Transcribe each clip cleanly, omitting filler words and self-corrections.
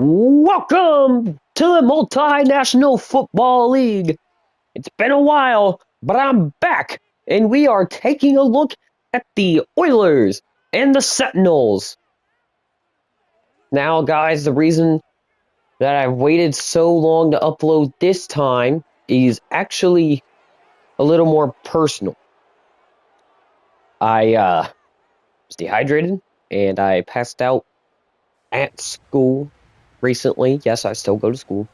Welcome to the Multinational Football League. It's been a while, but I'm back, and we are taking a look at the Oilers and the Sentinels. Now, guys, the reason that I've waited so long to upload this time is actually a little more personal. I was dehydrated, and I passed out at school recently. Yes, I still go to school.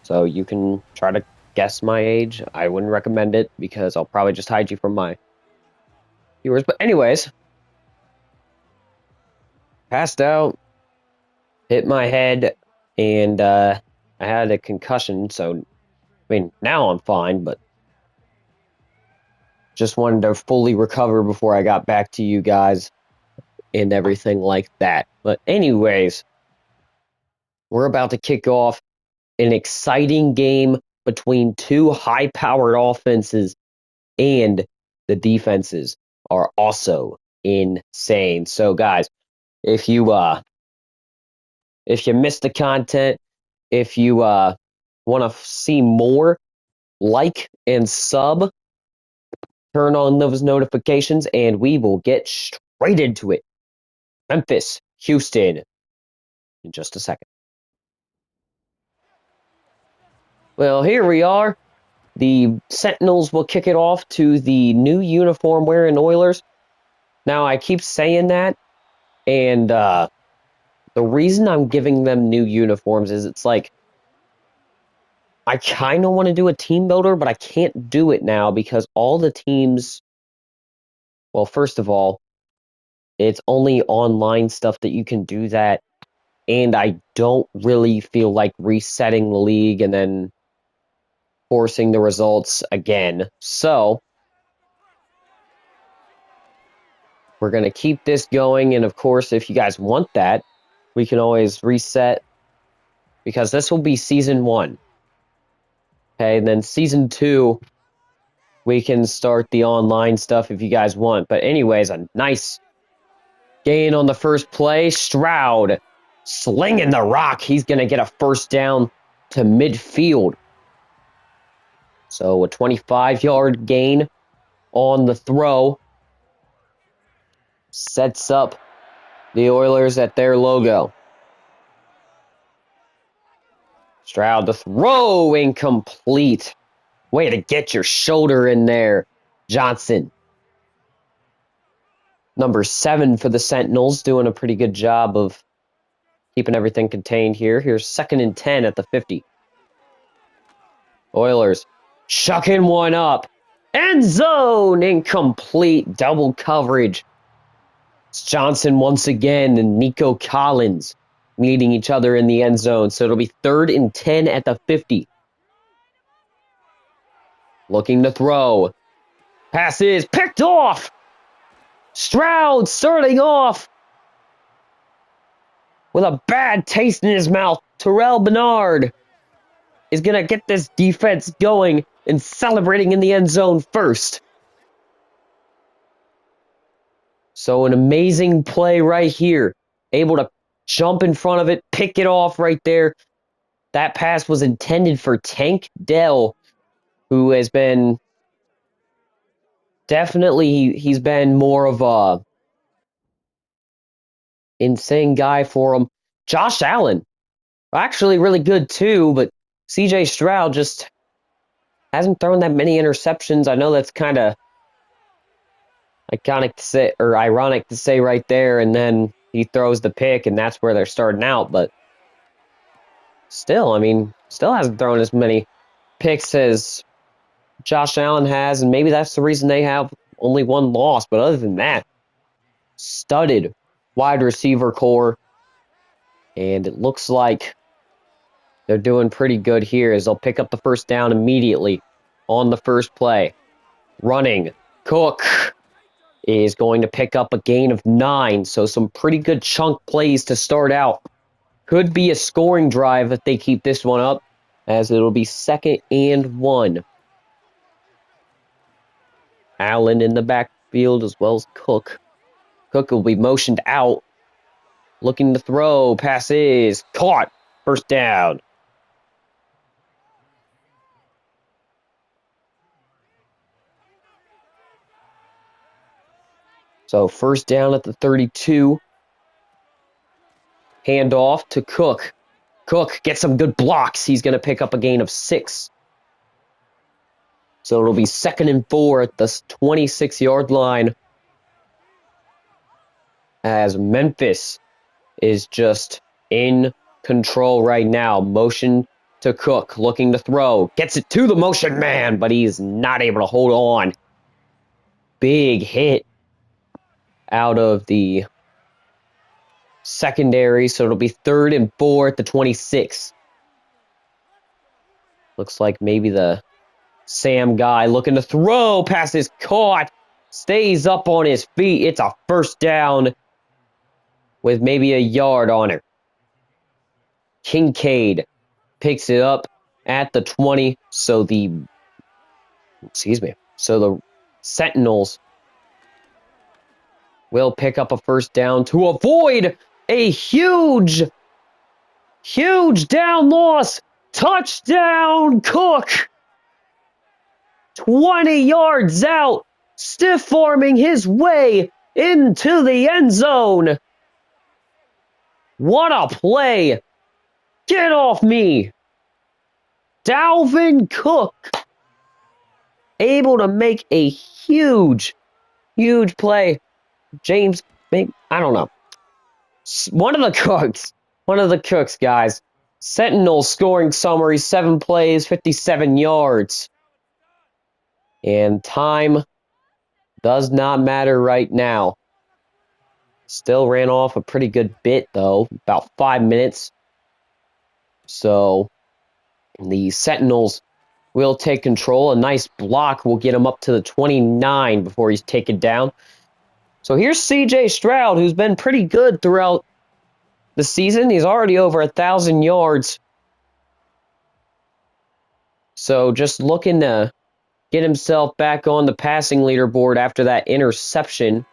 So you can try to guess my age. I wouldn't recommend it because I'll probably just hide you from my viewers. But anyways, passed out, hit my head, and I had a concussion. So I mean, now I'm fine, but just wanted to fully recover before I got back to you guys and everything like that. But anyways, we're about to kick off an exciting game between two high-powered offenses, and the defenses are also insane. So guys, if you missed the content, if you want to see more, like and sub, turn on those notifications, and we will get straight into it. Memphis, Houston, in just a second. Well, here we are. The Sentinels will kick it off to the new uniform wearing Oilers. Now, I keep saying that, and the reason I'm giving them new uniforms is it's like, I kind of want to do a team builder, but I can't do it now because all the teams, well, first of all, it's only online stuff that you can do that, and I don't really feel like resetting the league and then forcing the results again. So, we're going to keep this going, and of course, if you guys want that, we can always reset because this will be season 1. Okay, and then season 2, we can start the online stuff if you guys want. But anyways, a nice gain on the first play. Stroud slinging the rock. He's going to get a first down to midfield. So a 25-yard gain on the throw sets up the Oilers at their logo. Stroud, the throw incomplete. Way to get your shoulder in there, Johnson. Number 7 for the Sentinels, doing a pretty good job of keeping everything contained here. Here's 2nd and 10 at the 50. Oilers chucking one up. End zone incomplete. Double coverage. It's Johnson once again and Nico Collins meeting each other in the end zone. So it'll be 3rd and 10 at the 50. Looking to throw. Pass is picked off. Stroud starting off with a bad taste in his mouth. Terrell Bernard is going to get this defense going and celebrating in the end zone first. So an amazing play right here. Able to jump in front of it, pick it off right there. That pass was intended for Tank Dell, who has been definitely, he's been more of a insane guy for him. Josh Allen, actually really good too, but CJ Stroud just hasn't thrown that many interceptions. I know that's kind of iconic to say, or ironic to say right there, and then he throws the pick, and that's where they're starting out, but still, I mean, still hasn't thrown as many picks as Josh Allen has, and maybe that's the reason they have only one loss. But other than that, studded wide receiver core, and it looks like they're doing pretty good here as they'll pick up the first down immediately on the first play. Running, Cook is going to pick up a gain of 9, so some pretty good chunk plays to start out. Could be a scoring drive if they keep this one up, as it'll be 2nd and 1. Allen in the backfield as well as Cook. Cook will be motioned out. looking to throw, passes, caught, first down. So first down at the 32. Handoff to Cook. Cook gets some good blocks. He's going to pick up a gain of 6. So it'll be 2nd and 4 at the 26-yard line as Memphis is just in control right now. Motion to Cook, looking to throw. Gets it to the motion man, but he's not able to hold on. Big hit out of the secondary, so it'll be 3rd and 4 at the 26. Looks like maybe the Sam guy looking to throw. Pass is caught. Stays up on his feet. It's a first down with maybe a yard on it. Kincaid picks it up at the 20. So the Sentinels will pick up a first down to avoid a huge down loss. Touchdown, Cook. 20 yards out, stiff arming his way into the end zone. What a play. Get off me. Dalvin Cook able to make a huge play. James, maybe, I don't know. One of the cooks, guys. Sentinels scoring summary, 7 plays, 57 yards. And time does not matter right now. Still ran off a pretty good bit, though, about 5 minutes. So the Sentinels will take control. A nice block will get him up to the 29 before he's taken down. So here's C.J. Stroud, who's been pretty good throughout the season. He's already over 1,000 yards. So just looking to get himself back on the passing leaderboard after that interception,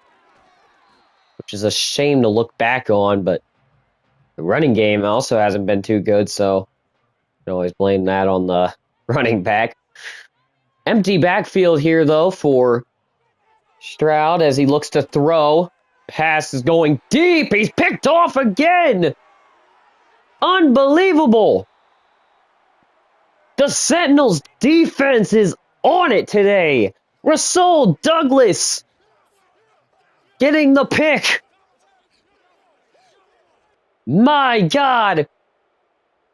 which is a shame to look back on, but the running game also hasn't been too good, so you can always blame that on the running back. Empty backfield here, though, for Stroud as he looks to throw. Pass is going deep. He's picked off again. Unbelievable. The Sentinels defense is on it today. Rasul Douglas getting the pick. My God.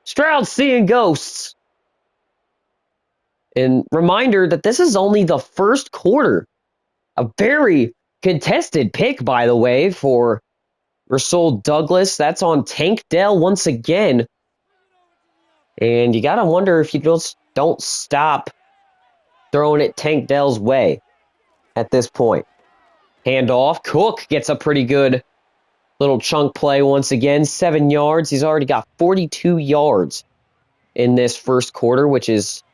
Stroud seeing ghosts. And reminder that this is only the first quarter. A very contested pick, by the way, for Rasul Douglas. That's on Tank Dell once again. And you got to wonder if you just don't stop throwing it Tank Dell's way at this point. Handoff. Cook gets a pretty good little chunk play once again. 7 yards. He's already got 42 yards in this first quarter, which is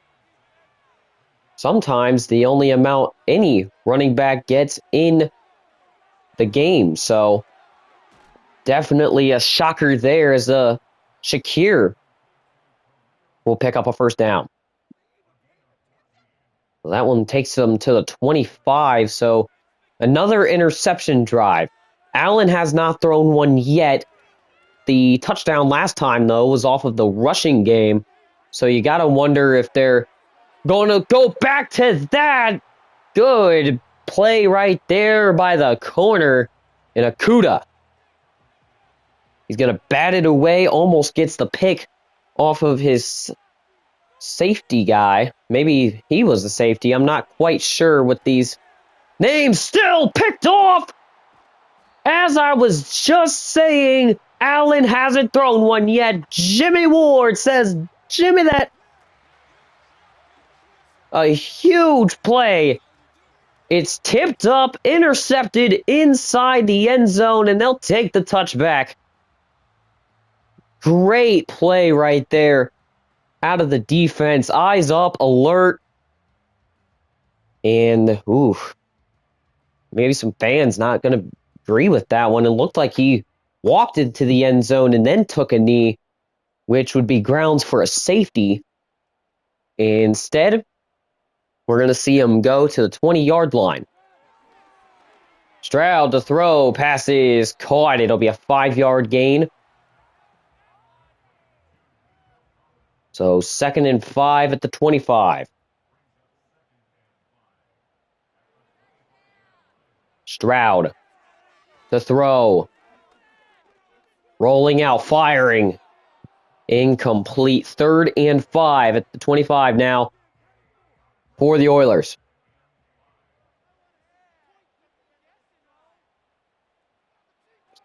sometimes the only amount any running back gets in the game. So definitely a shocker there as Shakir will pick up a first down. Well, that one takes them to the 25, so another interception drive. Allen has not thrown one yet. The touchdown last time, though, was off of the rushing game, so you got to wonder if they're going to go back to that. Good play right there by the corner in Akuda. He's going to bat it away, almost gets the pick off of his safety guy. Maybe he was the safety. I'm not quite sure with these names. Still picked off! As I was just saying, Allen hasn't thrown one yet. Jimmy Ward says, Jimmy, that... A huge play. It's tipped up, intercepted inside the end zone, and they'll take the touchback. Great play right there out of the defense. Eyes up, alert. And, maybe some fans not going to agree with that one. It looked like he walked into the end zone and then took a knee, which would be grounds for a safety. Instead, we're going to see him go to the 20-yard line. Stroud to throw, passes caught. It'll be a 5-yard gain. So 2nd and 5 at the 25. Stroud to throw. Rolling out, firing. Incomplete. 3rd and 5 at the 25 now for the Oilers.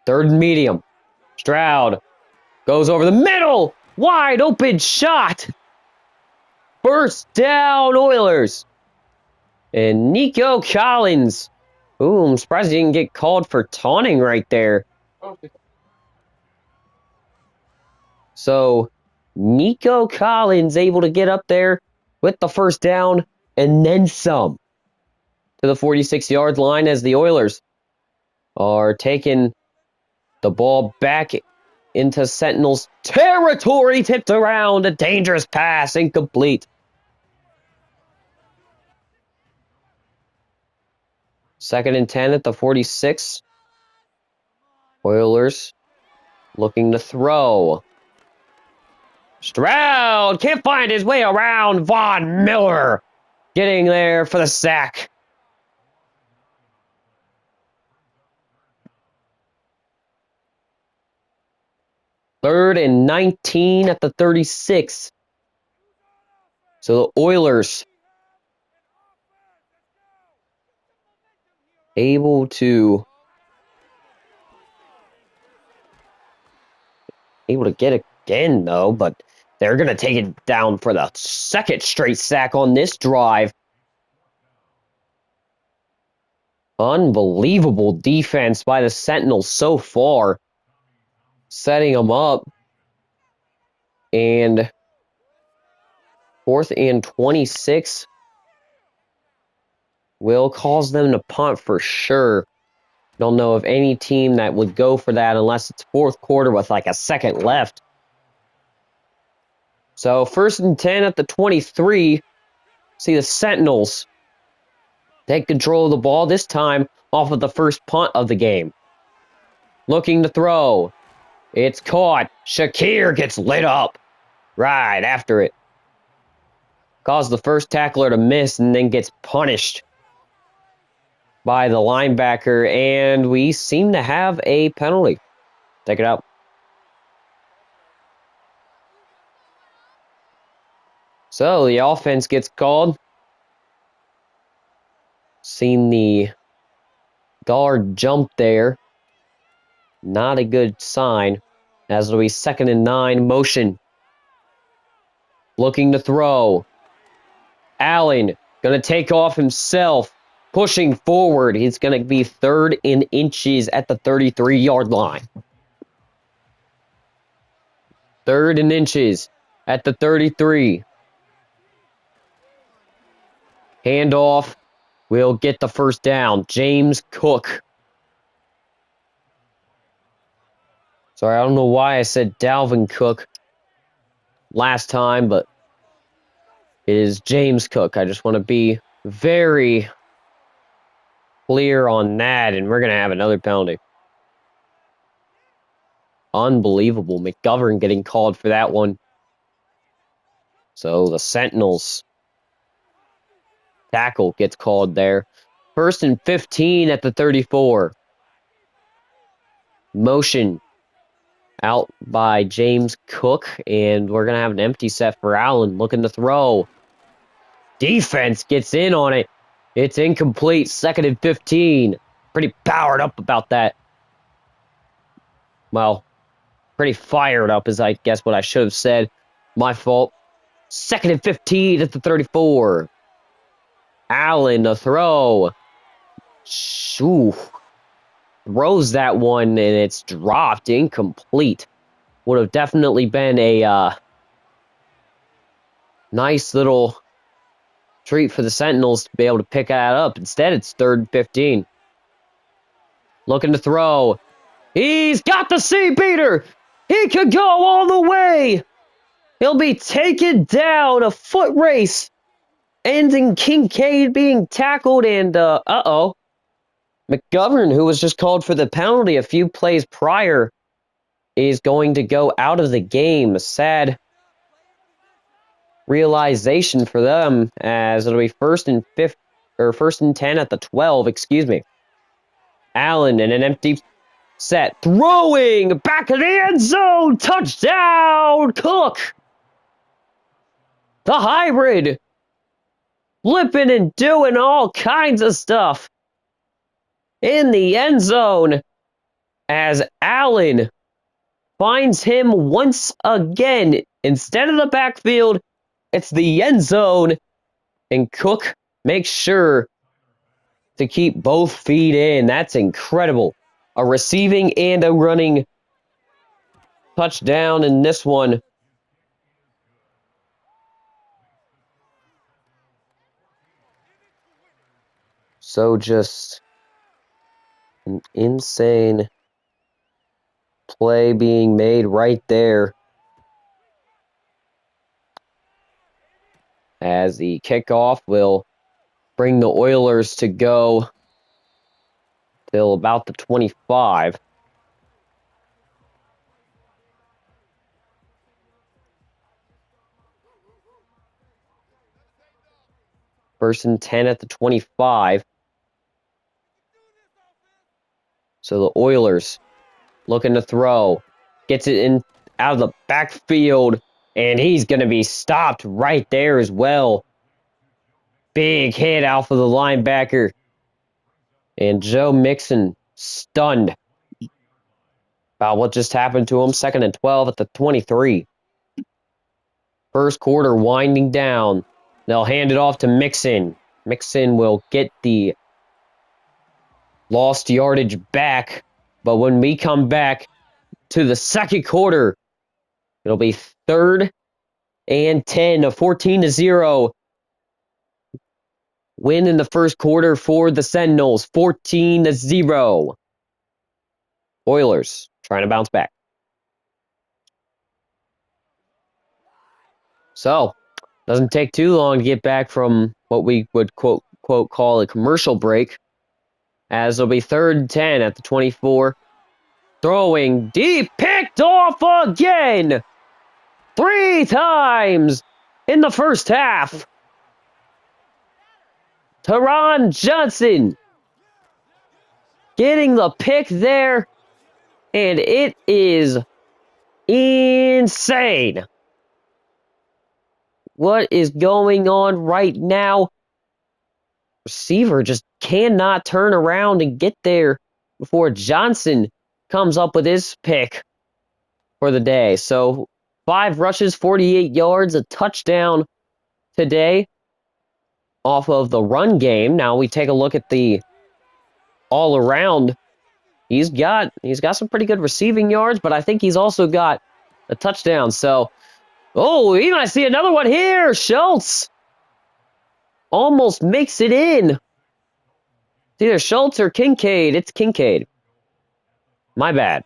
3rd and medium. Stroud goes over the middle. Wide open shot. First down, Oilers. And Nico Collins. Ooh, I'm surprised he didn't get called for taunting right there. So, Nico Collins able to get up there with the first down and then some to the 46-yard line as the Oilers are taking the ball back into Sentinels territory. Tipped around, a dangerous pass, incomplete. 2nd and 10 at the 46. Oilers looking to throw. Stroud can't find his way around. Von Miller getting there for the sack. Third and 19 at the 36. So the Oilers able to get it again, though, but they're going to take it down for the 2nd straight sack on this drive. Unbelievable defense by the Sentinels so far, setting them up. And 4th and 26 will cause them to punt for sure. Don't know of any team that would go for that unless it's 4th quarter with like a second left. So 1st and 10 at the 23. See the Sentinels take control of the ball, this time off of the first punt of the game. Looking to throw. It's caught. Shakir gets lit up right after it. Caused the first tackler to miss and then gets punished by the linebacker. And we seem to have a penalty. Take it out. So the offense gets called. Seen the guard jump there. Not a good sign. As it'll be 2nd and 9, motion. Looking to throw. Allen going to take off himself. Pushing forward. He's going to be 3rd in inches at the 33-yard line. 3rd in inches at the 33. Handoff will get the first down. James Cook. Sorry, I don't know why I said Dalvin Cook last time, but it is James Cook. I just want to be very clear on that, and we're going to have another penalty. Unbelievable. McGovern getting called for that one. So the Sentinels tackle gets called there. 1st and 15 at the 34. Motion out by James Cook, and we're going to have an empty set for Allen looking to throw. Defense gets in on it. It's incomplete. 2nd and 15. Pretty powered up about that. Well, pretty fired up is, I guess, what I should have said. My fault. 2nd and 15 at the 34. Allen to throw. Ooh. Throws that one, and it's dropped. Incomplete. Would have definitely been a nice little treat for the Sentinels to be able to pick that up. Instead, it's 3rd and 15. Looking to throw. He's got the seat beater. He could go all the way. He'll be taken down. A foot race. Ending Kincaid being tackled and, uh-oh. McGovern, who was just called for the penalty a few plays prior, is going to go out of the game. A sad realization for them, as it'll be first and 10 at the 12, excuse me. Allen in an empty set, throwing back of the end zone, touchdown, Cook. The hybrid, flipping and doing all kinds of stuff in the end zone as Allen finds him once again. Instead of the backfield, it's the end zone, and Cook makes sure to keep both feet in. That's incredible. A receiving and a running touchdown in this one. So just an insane play being made right there as the kickoff will bring the Oilers to go till about the 25. First and 10 at the 25. So the Oilers looking to throw. Gets it in out of the backfield, and he's going to be stopped right there as well. Big hit out for the linebacker. And Joe Mixon stunned about what just happened to him. Second and 12 at the 23. First quarter winding down. They'll hand it off to Mixon. Mixon will get the lost yardage back. But when we come back to the second quarter, it'll be third and 10, a 14-0 win in the first quarter for the Sentinels, 14-0. Oilers trying to bounce back. So, doesn't take too long to get back from what we would quote call a commercial break, as it'll be third and 10 at the 24. Throwing deep, picked off again! 3 times in the first half. Teron Johnson getting the pick there, and it is insane. What is going on right now? Receiver just cannot turn around and get there before Johnson comes up with his pick for the day. So 5 rushes, 48 yards, a touchdown today off of the run game. Now we take a look at the all around. He's got some pretty good receiving yards, but I think he's also got a touchdown. So, oh, we might see another one here. Schultz almost makes it in. It's either Schultz or Kincaid. It's Kincaid. My bad.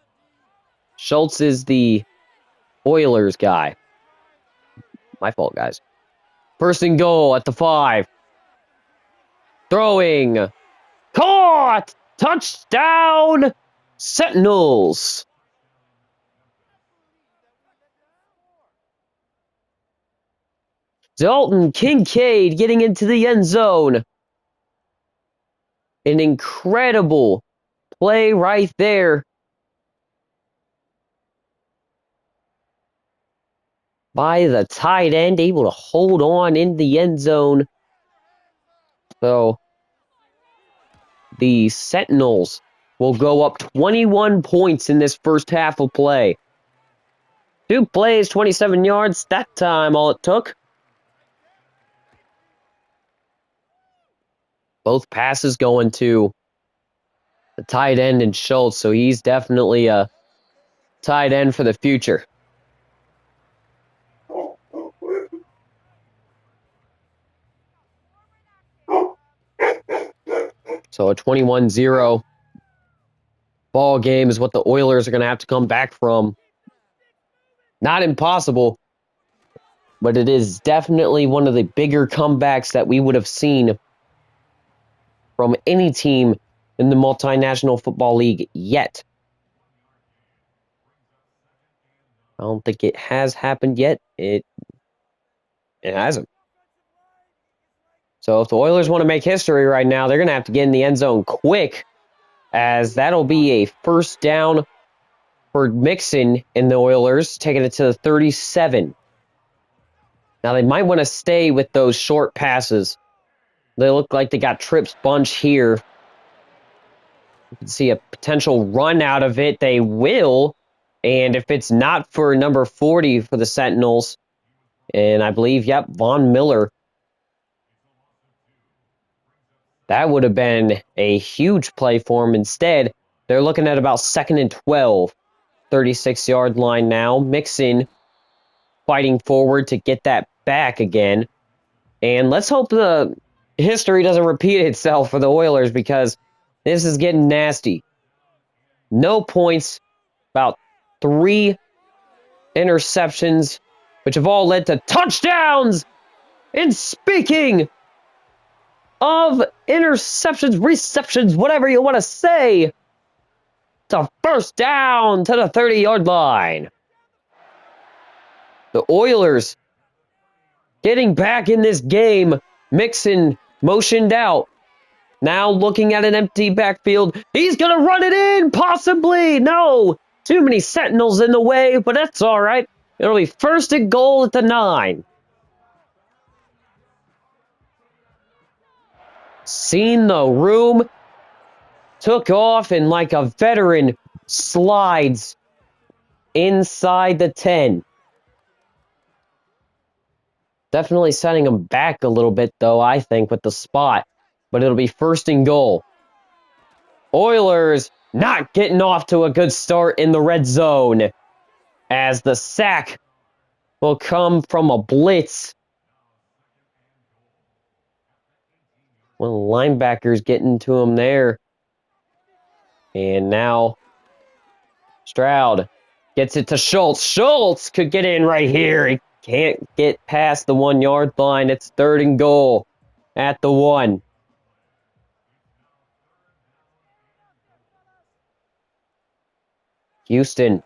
Schultz is the Oilers guy. My fault, guys. First and goal at the 5. Throwing. Caught! Touchdown! Sentinels. Dalton Kincaid getting into the end zone. An incredible play right there by the tight end, able to hold on in the end zone. So the Sentinels will go up 21 points in this first half of play. 2 plays, 27 yards. That time, all it took. Both passes going to the tight end and Schultz, so he's definitely a tight end for the future. So a 21-0 ball game is what the Oilers are going to have to come back from. Not impossible, but it is definitely one of the bigger comebacks that we would have seen from any team in the Multinational Football League yet. I don't think it has happened yet. It hasn't. So if the Oilers want to make history right now, they're going to have to get in the end zone quick, as that'll be a first down for Mixon and the Oilers, taking it to the 37. Now they might want to stay with those short passes. They look like they got trips bunch here. You can see a potential run out of it. They will. And if it's not for number 40 for the Sentinels, and I believe, yep, Von Miller, that would have been a huge play for him. Instead, they're looking at about 2nd and 12. 36-yard line now. Mixon fighting forward to get that back again. And let's hope the history doesn't repeat itself for the Oilers, because this is getting nasty. No points, about 3 interceptions, which have all led to touchdowns. And speaking of interceptions, receptions, whatever you want to say, it's a first down to the 30-yard line. The Oilers getting back in this game. Mixon motioned out. Now looking at an empty backfield. He's going to run it in, possibly. No, too many Sentinels in the way, but that's all right. It'll be 1st and goal at the 9. Seen the room. Took off and like a veteran slides inside the 10. Definitely setting him back a little bit, though, I think, with the spot. But it'll be 1st and goal. Oilers not getting off to a good start in the red zone, as the sack will come from a blitz. One of the linebackers getting to him there. And now Stroud gets it to Schultz. Schultz could get in right here. He can't get past the 1-yard line. It's 3rd and goal at the 1. Houston.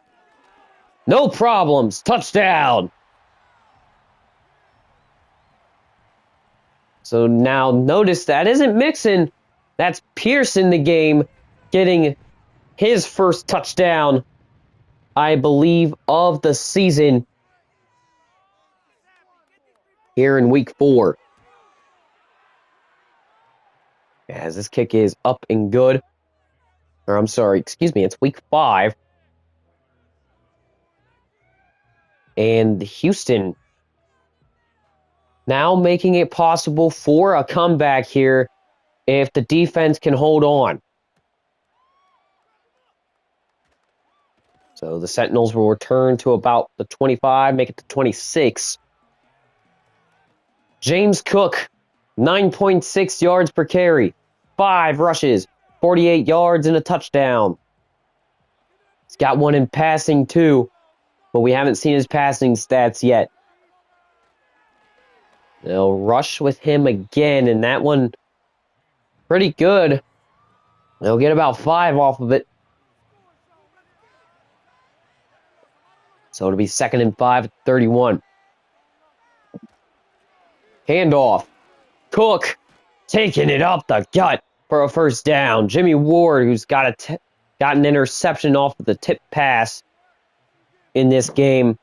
No problems. Touchdown. So now notice that isn't Mixon. That's Pierce in the game, getting his first touchdown, I believe, of the season here in week 4. As this kick is up and good. Or I'm sorry, excuse me, it's week 5. And Houston now making it possible for a comeback here if the defense can hold on. So the Sentinels will return to about the 25, make it to 26. James Cook, 9.6 yards per carry, 5 rushes, 48 yards and a touchdown. He's got one in passing too, but we haven't seen his passing stats yet. They'll rush with him again, and that one pretty good. They'll get about 5 off of it. So it'll be 2nd and 5 at 31. Handoff. Cook taking it up the gut for a first down. Jimmy Ward, who's got an interception off of the tip pass in this game,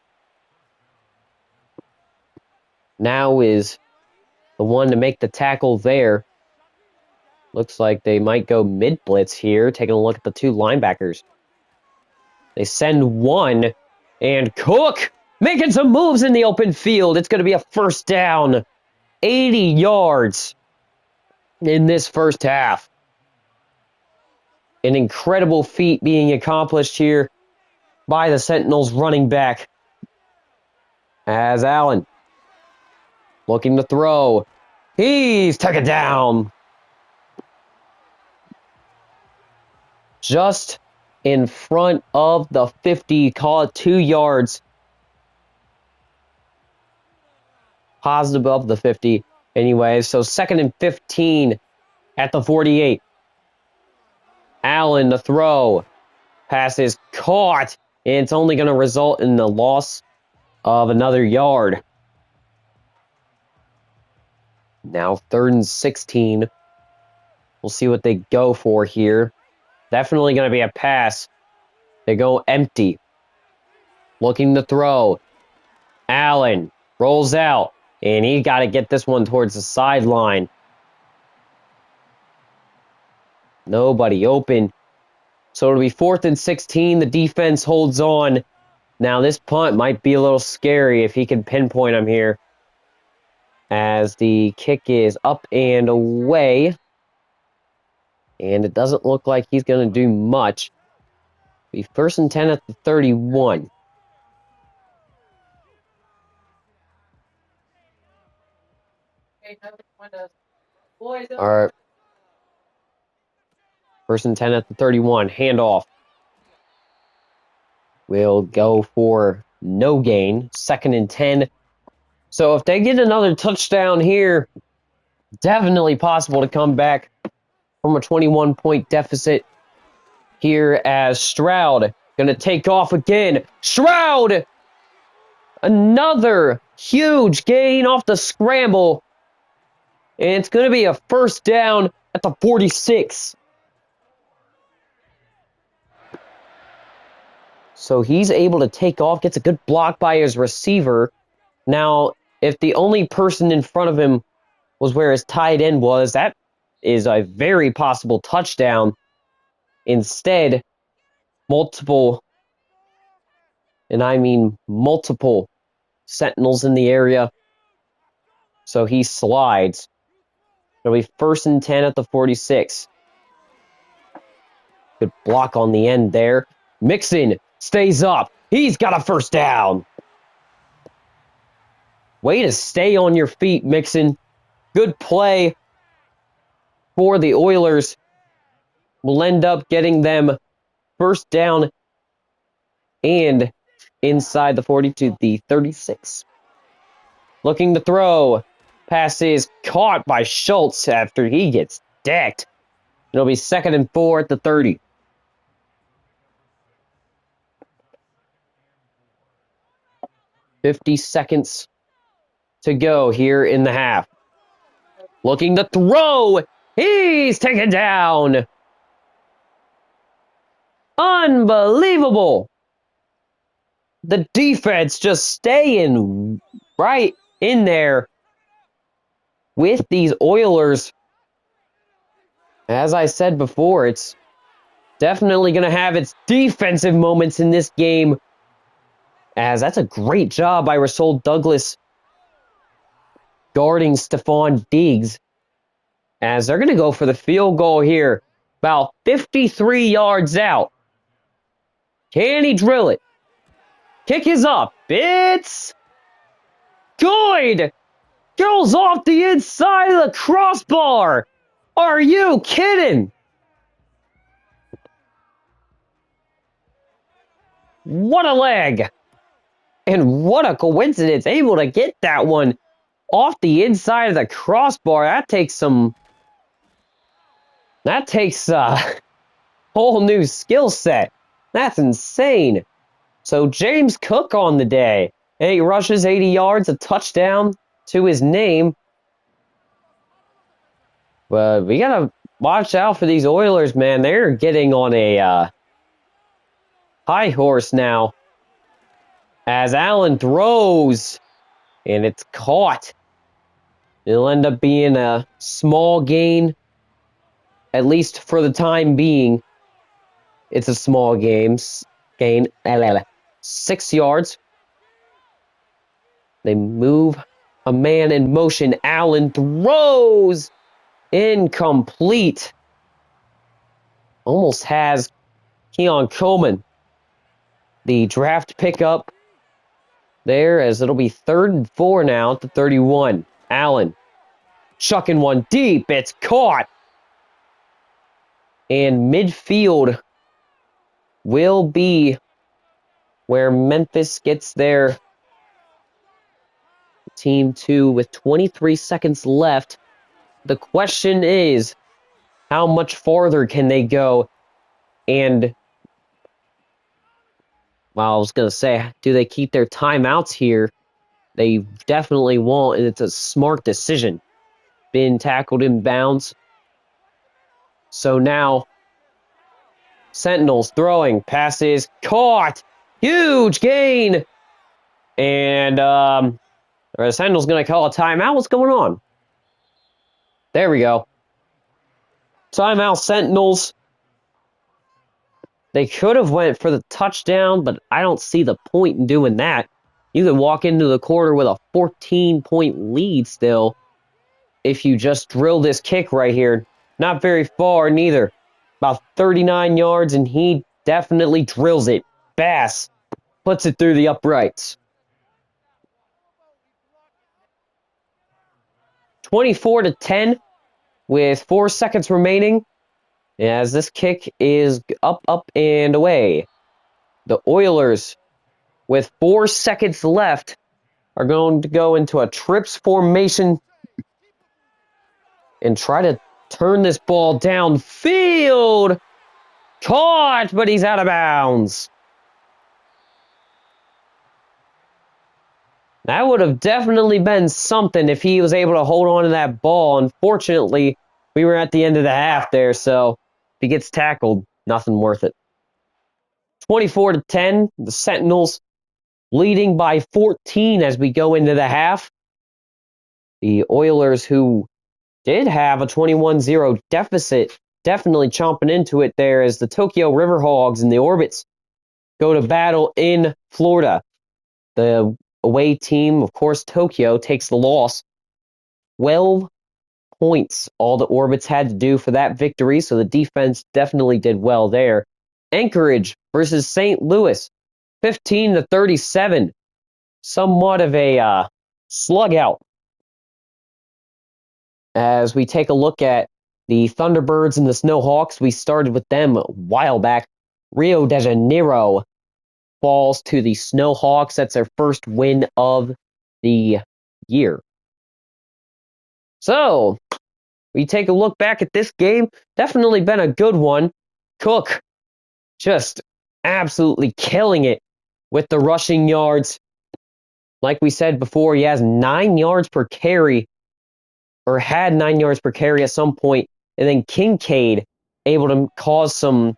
now is the one to make the tackle there. Looks like they might go mid-blitz here, taking a look at the 2 linebackers. They send one, and Cook making some moves in the open field. It's going to be a first down. 80 yards in this first half. An incredible feat being accomplished here by the Sentinels running back. As Allen looking to throw. He's taken down. Just in front of the 50. Call it 2 yards. Positive of the 50. Anyway, so 2nd and 15 at the 48. Allen, the throw. Pass is caught. And it's only going to result in the loss of another yard. Now 3rd and 16. We'll see what they go for here. Definitely going to be a pass. They go empty. Looking to throw. Allen rolls out. And he got to get this one towards the sideline. Nobody open. So it'll be 4th and 16. The defense holds on. Now this punt might be a little scary if he can pinpoint him here. As the kick is up and away. And it doesn't look like he's going to do much. Be 1st and 10 at the 31. All right. 1st and 10 at the 31. Handoff. We'll go for no gain. 2nd and 10. So if they get another touchdown here, definitely possible to come back from a 21-point deficit here as Stroud going to take off again. Stroud! Another huge gain off the scramble. And it's going to be a 1st down at the 46. So he's able to take off, gets a good block by his receiver. Now, if the only person in front of him was where his tight end was, that is a very possible touchdown. Instead, multiple, and I mean multiple, Sentinels in the area. So he slides. It'll be 1st and 10 at the 46. Good block on the end there. Mixon stays up. He's got a 1st down. Way to stay on your feet, Mixon. Good play for the Oilers. Will end up getting them 1st down and inside the 40 to the 36. Looking to throw. Pass is caught by Schultz after he gets decked. It'll be 2nd and 4 at the 30. $50 seconds to go here in the half. Looking to throw. He's taken down. Unbelievable. The defense just staying right in there with these Oilers. As I said before, it's definitely going to have its defensive moments in this game. As that's a great job by Rasul Douglas guarding Stephon Diggs. As they're going to go for the field goal here. About 53 yards out. Can he drill it? Kick is up. It's good. Goes off the inside of the crossbar. Are you kidding? What a leg. And what a coincidence. Able to get that one off the inside of the crossbar. That takes a whole new skill set. That's insane. So James Cook on the day. 8 rushes, 80 yards, a touchdown to his name. But we got to watch out for these Oilers, man. They're getting on a high horse now. As Allen throws, and it's caught. It'll end up being a small gain, at least for the time being. It's a small gain. 6 yards. They move a man in motion. Allen throws. Incomplete. Almost has Keon Coleman, the draft pickup there, as it'll be 3rd and 4 now at the 31. Allen chucking one deep. It's caught. And midfield will be where Memphis gets their team to with 23 seconds left. The question is, how much farther can they go? And, well, I was going to say, do they keep their timeouts here? They definitely won't, and it's a smart decision. Been tackled in bounds. So now, Sentinels throwing, passes, caught! Huge gain! And, the Sentinels going to call a timeout? What's going on? There we go. Timeout, Sentinels. They could have went for the touchdown, but I don't see the point in doing that. You could walk into the quarter with a 14-point lead still if you just drill this kick right here. Not very far, neither. About 39 yards, and he definitely drills it. Bass puts it through the uprights. 24-10 with 4 seconds remaining as this kick is up, and away. The Oilers, with 4 seconds left, are going to go into a trips formation and try to turn this ball downfield. Caught, but he's out of bounds. That would have definitely been something if he was able to hold on to that ball. Unfortunately, we were at the end of the half there, so if he gets tackled, nothing worth it. 24-10, the Sentinels leading by 14 as we go into the half. The Oilers, who did have a 21-0 deficit, definitely chomping into it there as the Tokyo Riverhogs and the Orbits go to battle in Florida. The away team, of course, Tokyo, takes the loss. 12 points, all the Orbits had to do for that victory, so the defense definitely did well there. Anchorage versus St. Louis, 15-37. Somewhat of a slug out. As we take a look at the Thunderbirds and the Snowhawks, we started with them a while back. Rio de Janeiro falls to the Snowhawks. That's their first win of the year. So, we take a look back at this game. Definitely been a good one. Cook just absolutely killing it with the rushing yards. Like we said before, he has 9 yards per carry, or had 9 yards per carry at some point. And then Kincaid able to cause some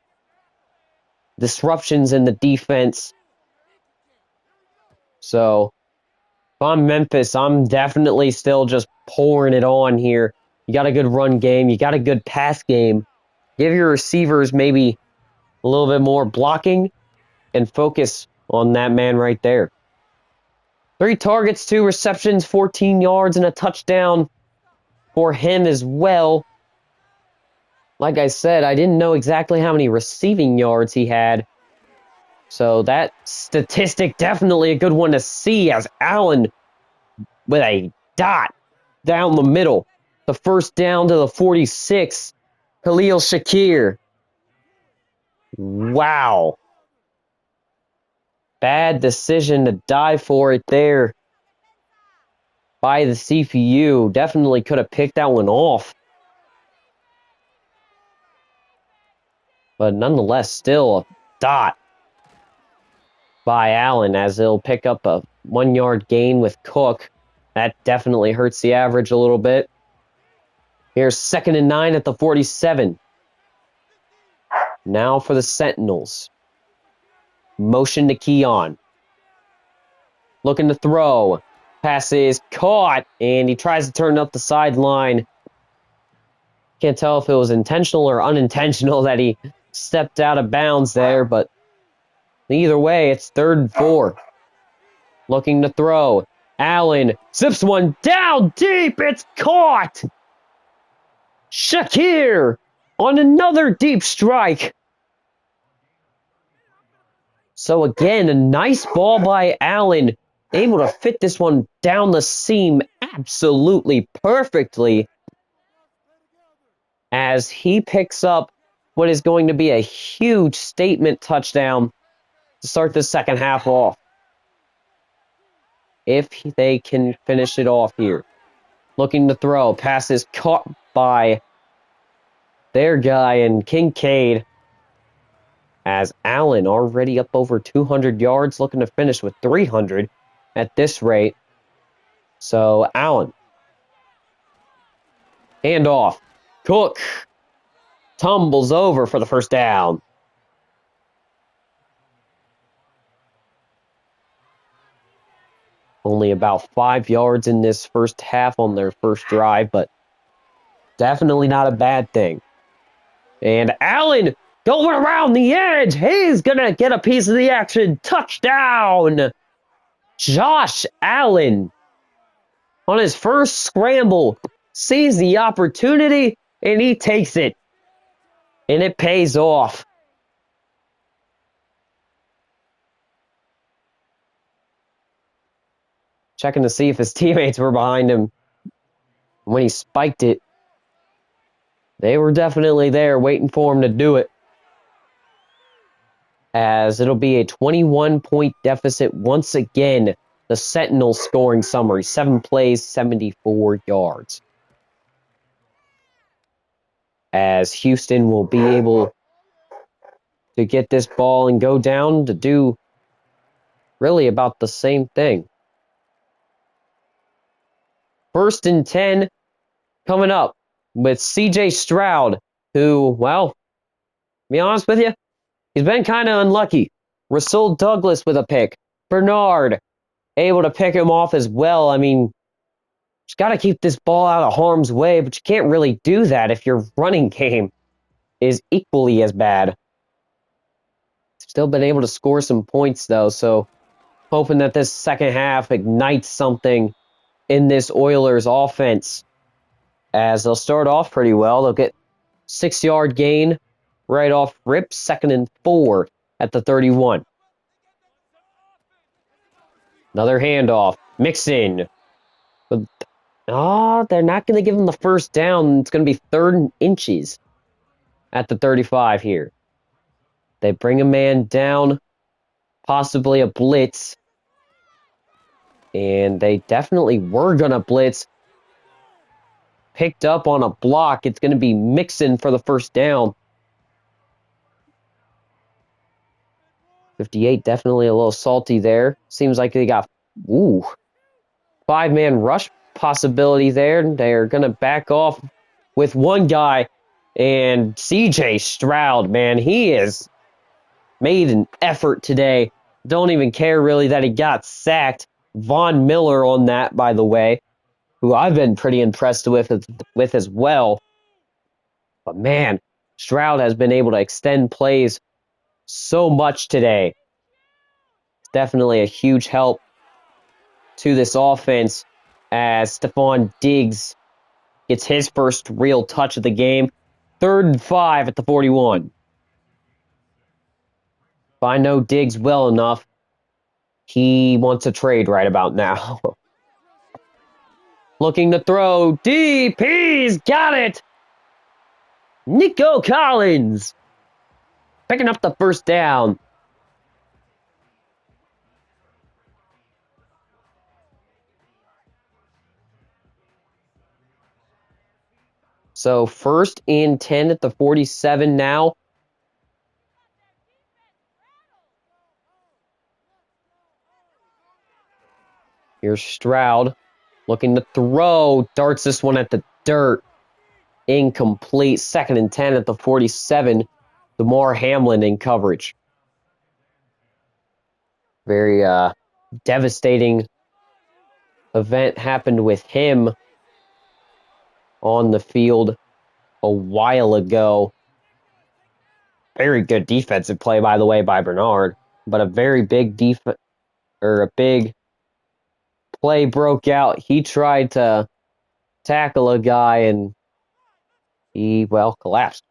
disruptions in the defense. So, if I'm Memphis, I'm definitely still just pouring it on here. You got a good run game. You got a good pass game. Give your receivers maybe a little bit more blocking and focus on that man right there. 3 targets, 2 receptions, 14 yards, and a touchdown for him as well. Like I said, I didn't know exactly how many receiving yards he had. So that statistic definitely a good one to see as Allen with a dot down the middle. The first down to the 46. Khalil Shakir. Wow. Bad decision to die for it there by the CPU. Definitely could have picked that one off. But nonetheless, still a dot by Allen as he'll pick up a 1-yard gain with Cook. That definitely hurts the average a little bit. Here's 2nd and 9 at the 47. Now for the Sentinels. Motion to Keon. Looking to throw. Pass is caught, and he tries to turn up the sideline. Can't tell if it was intentional or unintentional that he stepped out of bounds there, but either way, it's 3rd and 4. Looking to throw. Allen zips one down deep. It's caught. Shakir on another deep strike. So again, a nice ball by Allen. Able to fit this one down the seam absolutely perfectly as he picks up what is going to be a huge statement touchdown to start the second half off. If they can finish it off here. Looking to throw. Pass is caught by their guy and Kincaid. As Allen already up over 200 yards, looking to finish with 300 at this rate. So Allen. Handoff. Cook tumbles over for the first down. Only about 5 yards in this first half on their first drive, but definitely not a bad thing. And Allen going around the edge. He's going to get a piece of the action. Touchdown! Josh Allen on his first scramble sees the opportunity and he takes it. And it pays off. Checking to see if his teammates were behind him when he spiked it. They were definitely there waiting for him to do it. As it'll be a 21-point deficit once again. The Sentinels scoring summary. 7 plays, 74 yards. As Houston will be able to get this ball and go down to do really about the same thing. 1st and 10 coming up with C.J. Stroud, who, well, to be honest with you, he's been kind of unlucky. Rasul Douglas with a pick. Bernard able to pick him off as well. I mean, just got to keep this ball out of harm's way, but you can't really do that if your running game is equally as bad. Still been able to score some points, though, so hoping that this second half ignites something in this Oilers offense. As they'll start off pretty well. They'll get 6-yard gain right off rip, 2nd and 4 at the 31. Another handoff. Mixon. They're not going to give him the first down. It's going to be 3rd and inches at the 35 here. They bring a man down, possibly a blitz. And they definitely were going to blitz. Picked up on a block. It's going to be Mixon for the first down. 58 definitely a little salty there. Seems like they got 5-man rush possibility there. They're going to back off with one guy. And C.J. Stroud, man, he has made an effort today. Don't even care really that he got sacked. Von Miller on that, by the way, who I've been pretty impressed with as well. But man, Stroud has been able to extend plays so much today. Definitely a huge help to this offense as Stephon Diggs gets his first real touch of the game. 3rd and 5 at the 41. If I know Diggs well enough, he wants a trade right about now. Looking to throw deep. He's got it. Nico Collins picking up the first down. So 1st and 10 at the 47 now. Here's Stroud looking to throw. Darts this one at the dirt. Incomplete. 2nd and 10 at the 47. DeMar Hamlin in coverage. Very devastating event happened with him on the field a while ago. Very good defensive play, by the way, by Bernard. But a very big a big play broke out. He tried to tackle a guy and he, collapsed.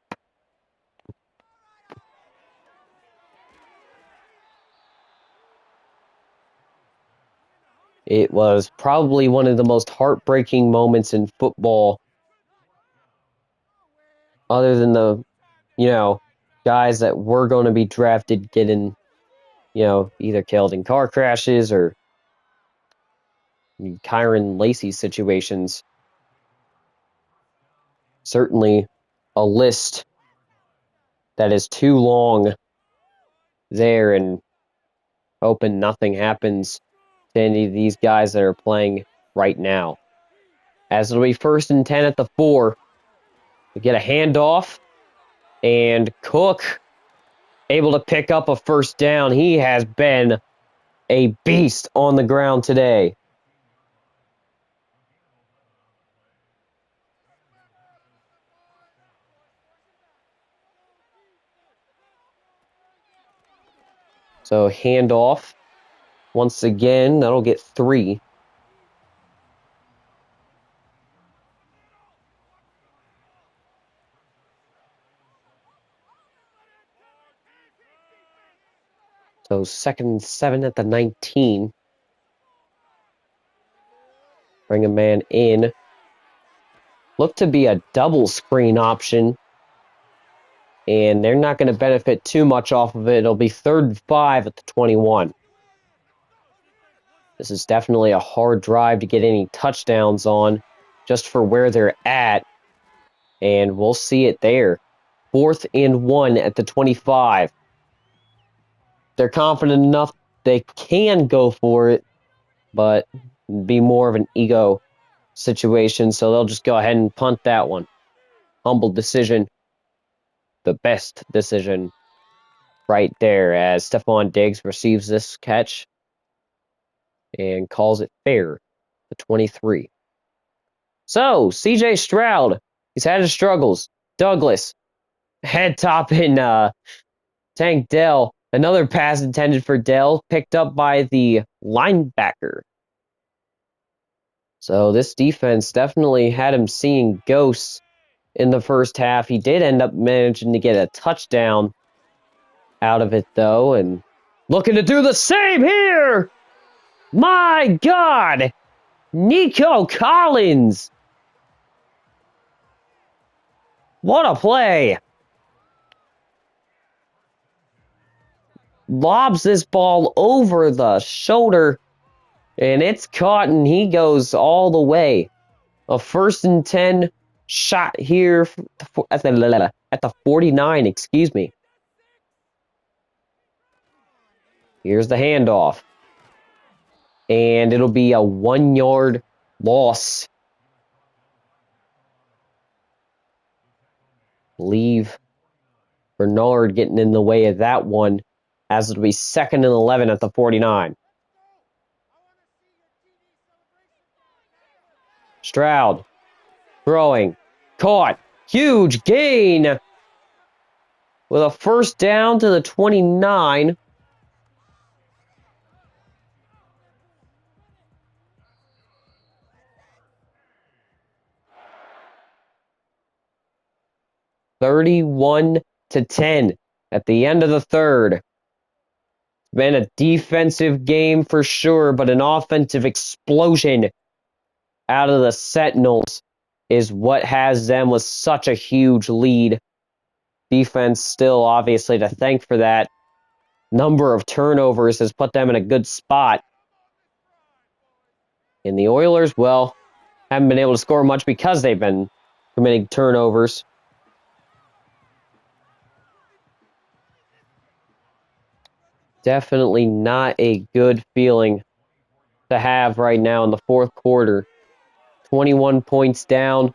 It was probably one of the most heartbreaking moments in football, other than the, guys that were going to be drafted getting, either killed in car crashes or Kyron Lacey situations. Certainly a list that is too long there, and hoping nothing happens to any of these guys that are playing right now. As it'll be 1st and 10 at the 4. We get a handoff, and Cook able to pick up a first down. He has been a beast on the ground today. So handoff. Once again, that'll get 3. So 2nd and 7 at the 19. Bring a man in. Look to be a double screen option, and they're not going to benefit too much off of it. It'll be 3rd and 5 at the 21. This is definitely a hard drive to get any touchdowns on, just for where they're at, and we'll see it there. 4th and 1 at the 25. They're confident enough they can go for it, but be more of an ego situation, so they'll just go ahead and punt that one. Humble decision. The best decision right there, as Stephon Diggs receives this catch and calls it fair. The 23. So, CJ Stroud, he's had his struggles. Douglas, head top in Tank Dell. Another pass intended for Dell, picked up by the linebacker. So this defense definitely had him seeing ghosts in the first half. He did end up managing to get a touchdown out of it, though, and looking to do the same here! My God! Nico Collins! What a play! Lobs this ball over the shoulder, and it's caught, and he goes all the way. A 1st and 10 shot here at the 49, excuse me. Here's the handoff. And it'll be a 1-yard loss. Leave Bernard getting in the way of that one, as it'll be 2nd and 11 at the 49. Stroud throwing, caught, huge gain with a 1st down to the 29. $31-10 at the end of the 3rd. Been a defensive game for sure, but an offensive explosion out of the Sentinels is what has them with such a huge lead. Defense still obviously to thank for that. Number of turnovers has put them in a good spot. And the Oilers, well, haven't been able to score much because they've been committing turnovers. Definitely not a good feeling to have right now in the 4th quarter. 21 points down.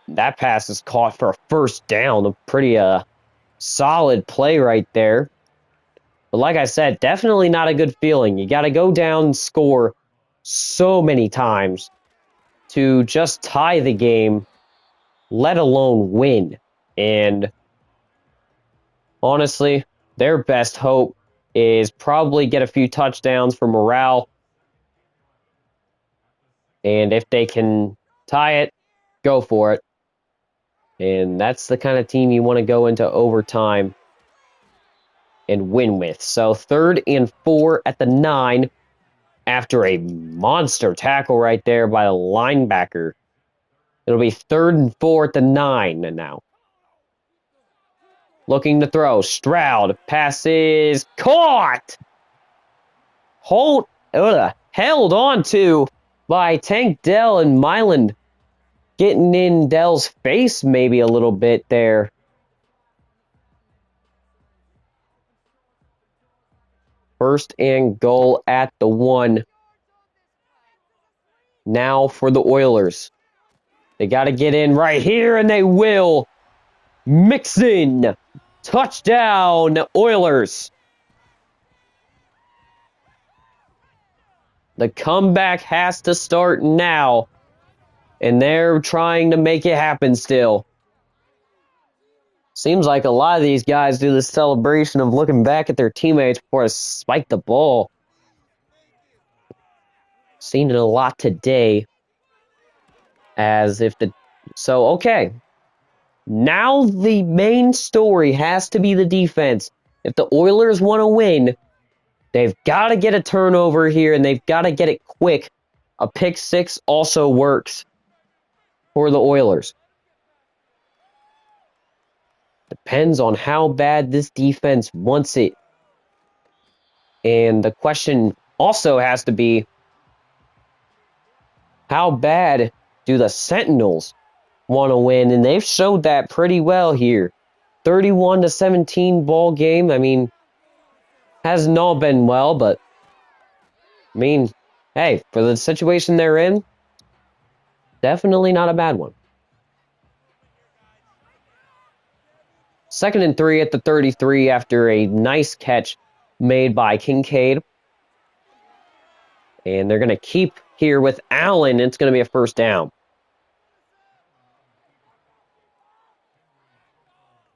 That pass is caught for a 1st down. A pretty solid play right there. But like I said, definitely not a good feeling. You got to go down and score so many times to just tie the game, let alone win. And honestly, their best hope is probably get a few touchdowns for morale. And if they can tie it, go for it. And that's the kind of team you want to go into overtime and win with. So 3rd and 4 at the 9 after a monster tackle right there by the linebacker. It'll be 3rd and 4 at the 9 now. looking to throw. Stroud passes caught. Held on to by Tank Dell, and Myland getting in Dell's face maybe a little bit there. First and goal at the 1. Now for the Oilers. They got to get in right here, and they will. Mixon. Touchdown, Oilers. The comeback has to start now, and they're trying to make it happen still. Seems like a lot of these guys do this celebration of looking back at their teammates before they spike the ball. Seen it a lot today. Okay. Now the main story has to be the defense. If the Oilers want to win, they've got to get a turnover here, and they've got to get it quick. A pick six also works for the Oilers. Depends on how bad this defense wants it. And the question also has to be, how bad do the Sentinels want to win? And they've showed that pretty well here. 31-17 ball game. I mean, hasn't all been well, but I mean, hey, for the situation they're in, definitely not a bad one. 2nd and 3 at the 33 after a nice catch made by Kincaid. And they're going to keep here with Allen. It's going to be a first down.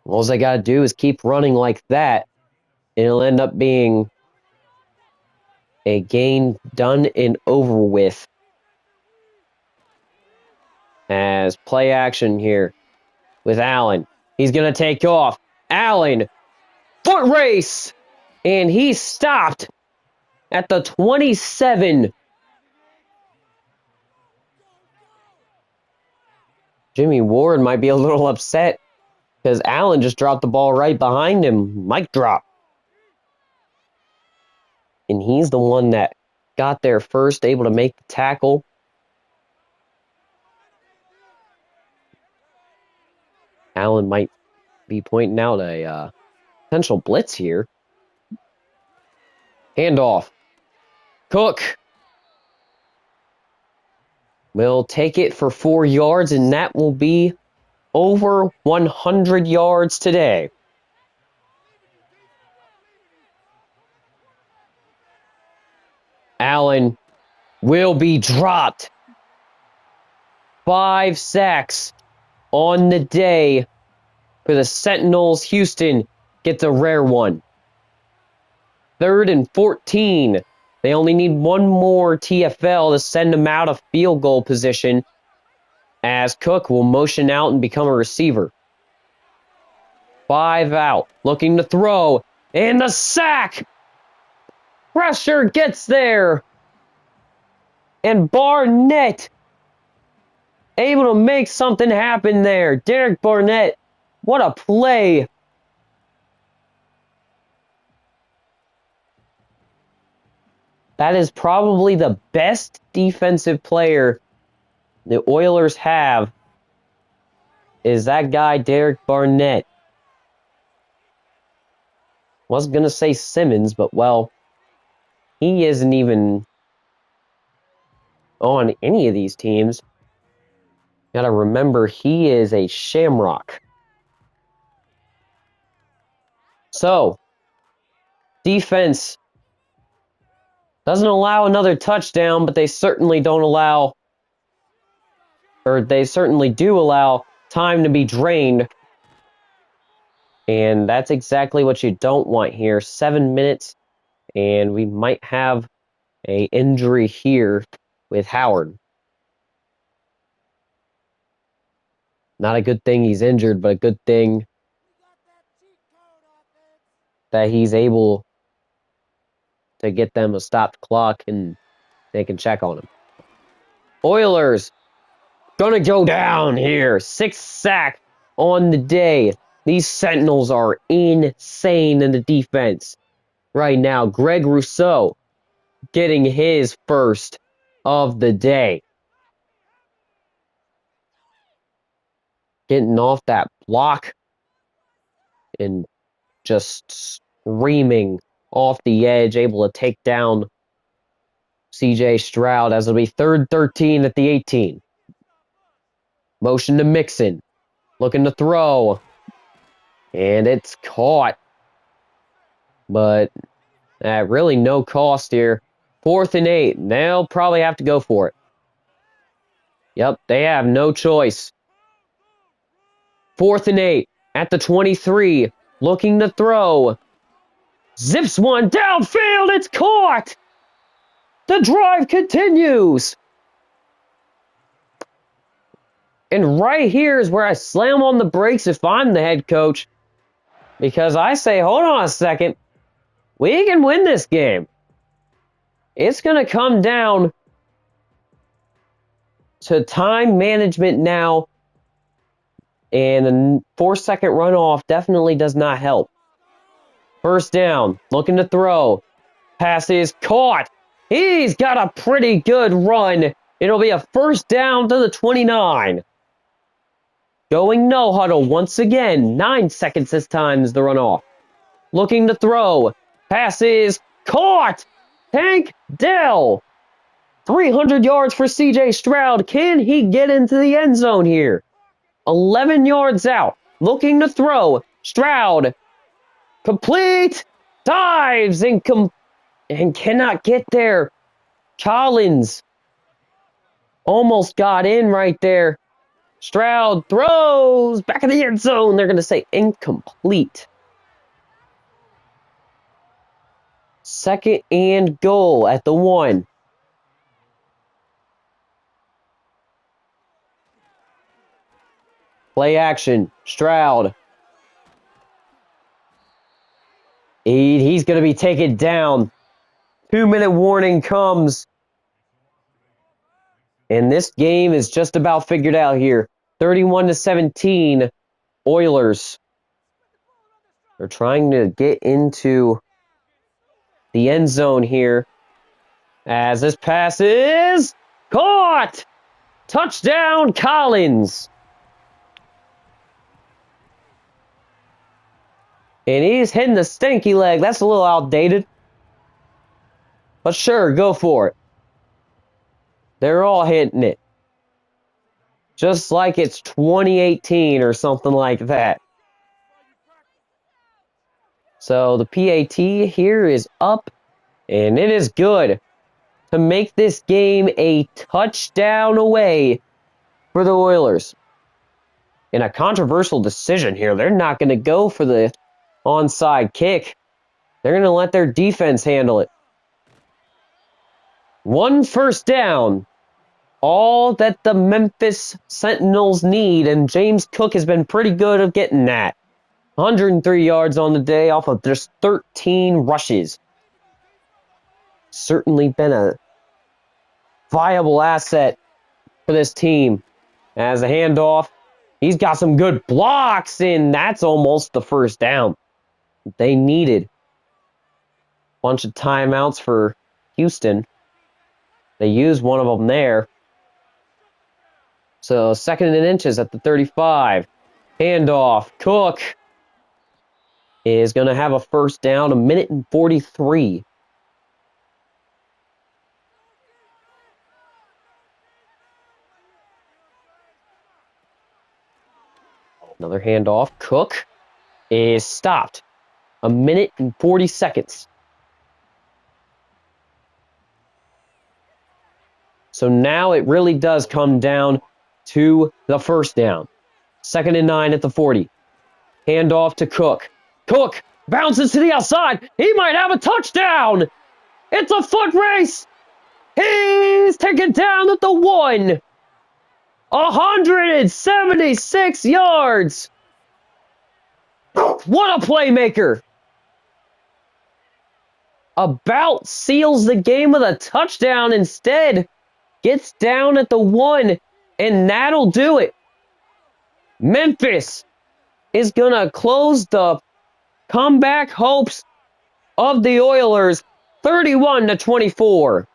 All they got to do is keep running like that. It'll end up being a gain done and over with. As play action here with Allen. He's going to take off. Allen, foot race! And he stopped at the 27. Jimmy Ward might be a little upset because Allen just dropped the ball right behind him. Mic drop. And he's the one that got there first, able to make the tackle. Allen might be pointing out a potential blitz here. Handoff. Cook will take it for 4 yards, and that will be over 100 yards today. Allen will be dropped. 5 sacks on the day for the Sentinels. Houston gets a rare one. 3rd and 14. They only need one more TFL to send them out of field goal position, as Cook will motion out and become a receiver. 5 out, looking to throw, and the sack! Pressure gets there, and Barnett able to make something happen there. Derek Barnett, what a play. That is probably the best defensive player the Oilers have, is that guy, Derek Barnett. Wasn't going to say Simmons, but, well, he isn't even on any of these teams. Got to remember, he is a Shamrock. So, defense doesn't allow another touchdown, but they certainly do allow time to be drained. And that's exactly what you don't want here. 7 minutes, and we might have an injury here with Howard. Not a good thing he's injured, but a good thing that he's able to get them a stopped clock and they can check on him. Oilers gonna go down here. 6th sack on the day. These Sentinels are insane in the defense right now. Greg Rousseau getting his first of the day. Getting off that block and just screaming off the edge, able to take down CJ Stroud as it'll be 3rd 13 at the 18. Motion to Mixon. Looking to throw. And it's caught. But at really no cost here. 4th and 8. They'll probably have to go for it. Yep, they have no choice. 4th and 8 at the 23. Looking to throw. Zips one downfield. It's caught. The drive continues. And right here is where I slam on the brakes if I'm the head coach. Because I say, hold on a second. We can win this game. It's going to come down to time management now. And a 4-second runoff definitely does not help. 1st down. Looking to throw. Pass is caught. He's got a pretty good run. It'll be a 1st down to the 29. Going no huddle once again. 9 seconds this time is the runoff. Looking to throw. Pass is caught. Tank Dell. 300 yards for CJ Stroud. Can he get into the end zone here? 11 yards out. Looking to throw. Stroud. Complete. Dives and cannot get there. Collins almost got in right there. Stroud throws back in the end zone. They're going to say incomplete. 2nd and goal at the 1. Play action. Stroud. He's going to be taken down. 2-minute warning comes. And this game is just about figured out here. 31-17, Oilers. They're trying to get into the end zone here. As this pass is caught! Touchdown, Collins! And he's hitting the stinky leg. That's a little outdated. But sure, go for it. They're all hitting it. Just like it's 2018 or something like that. So the PAT here is up. And it is good to make this game a touchdown away for the Oilers. In a controversial decision here, they're not going to go for the onside kick. They're going to let their defense handle it. 1 first down. All that the Memphis Sentinels need, and James Cook has been pretty good at getting that. 103 yards on the day off of just 13 rushes. Certainly been a viable asset for this team. As a handoff, he's got some good blocks, and that's almost the 1st down they needed. Bunch of timeouts for Houston. They used one of them there. So 2nd and inches at the 35. Handoff. Cook is going to have a 1st down, 1 minute and 43. Another handoff. Cook is stopped. 1 minute and 40 seconds. So now it really does come down to the 1st down. 2nd and 9 at the 40. Handoff to Cook. Cook bounces to the outside. He might have a touchdown. It's a foot race. He's taken down at the 1. 176 yards. What a playmaker. About seals the game with a touchdown. Instead, gets down at the 1, and that'll do it. Memphis is going to close the comeback hopes of the Oilers 31-24.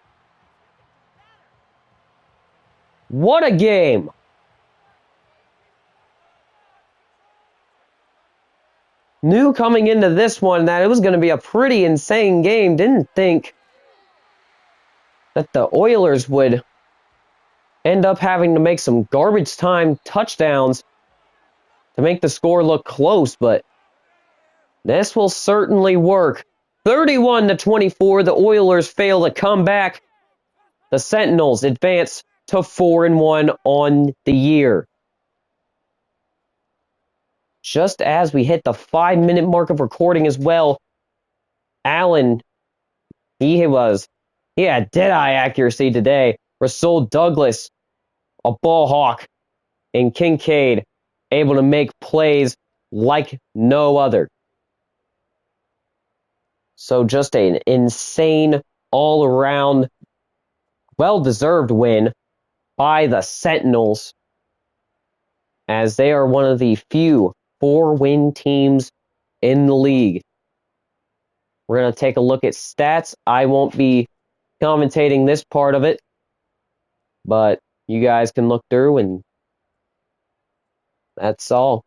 What a game. Knew coming into this one that it was going to be a pretty insane game. Didn't think that the Oilers would end up having to make some garbage time touchdowns to make the score look close, but this will certainly work. 31-24, the Oilers fail to come back. The Sentinels advance to 4-1 on the year. Just as we hit the 5-minute mark of recording as well, Allen, he had dead-eye accuracy today. Rasul Douglas, a ball hawk, and Kincaid able to make plays like no other. So just an insane all-around, well-deserved win by the Sentinels, as they are one of the few 4-win teams in the league. We're going to take a look at stats. I won't be commentating this part of it, but you guys can look through, and that's all.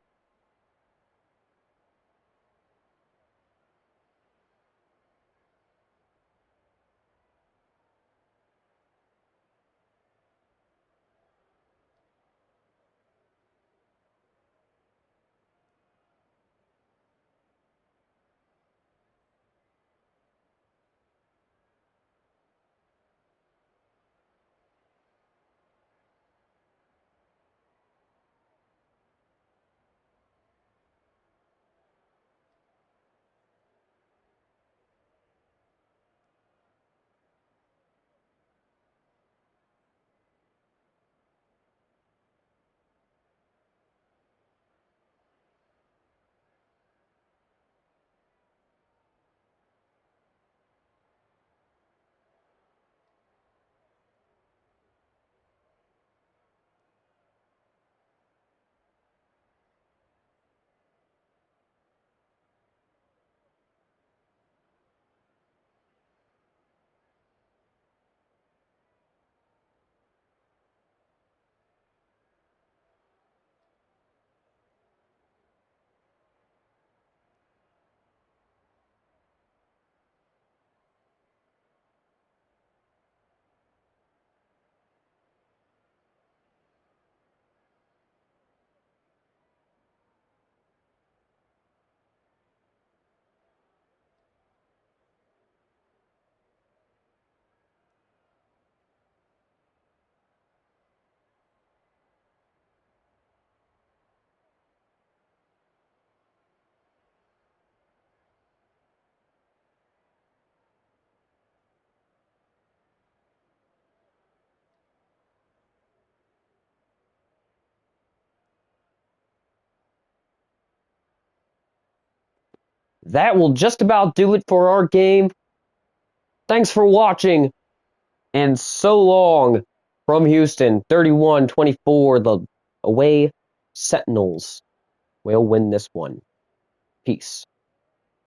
That will just about do it for our game. Thanks for watching, and so long from Houston. 31-24, the away Sentinels will win this one. Peace.